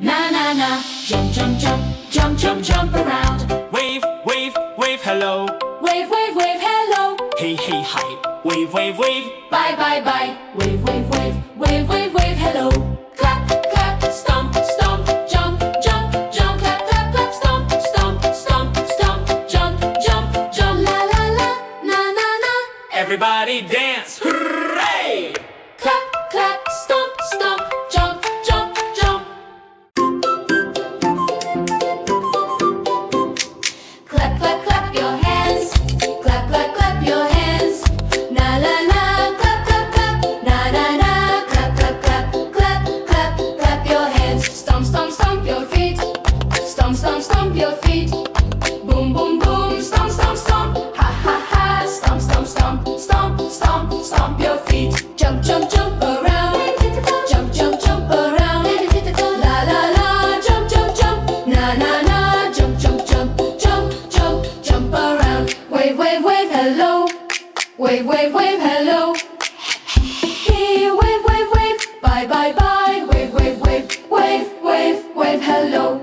na na na. Jump, jump, jump, jump, jump, jump around. Wave, wave, wave, hello. Wave, wave, wave, hello. Hey, hey, hi. Wave, wave, wave. Bye, bye, bye. Wave, wave, wave, wave, wave, wave, hello. Clap, clap, stomp, stomp, jump, jump, jump. Clap, clap, clap, stomp, stomp, stomp, stomp, jump, jump, jump. La la la, na na na. Everybody dance. Hooray! Clap, clap, stomp, stomp, jump, jump, jump. Clap, clap, clap your hands. Clap, clap, clap your hands. Na na na, clap, clap, clap. Na na na, clap, clap, clap. Clap, clap, clap your hands. Stomp, stomp, stomp your feet. Stomp, stomp, stomp your feet. Boom, boom, boom. Stomp, stomp, stomp. Ha ha ha. Stomp, stomp, stomp. Stomp, stomp, stomp your feet. Jump, jump, jump around. Jump, jump, jump around. La la la. Jump, jump, jump. Na na na. Jump, jump, jump. Jump, jump, jump around. Wave, wave, wave, hello. Wave, wave, wave, hello. Hey, wave, wave, wave. Bye, bye, bye. Wave, wave, wave, wave, wave, wave, hello.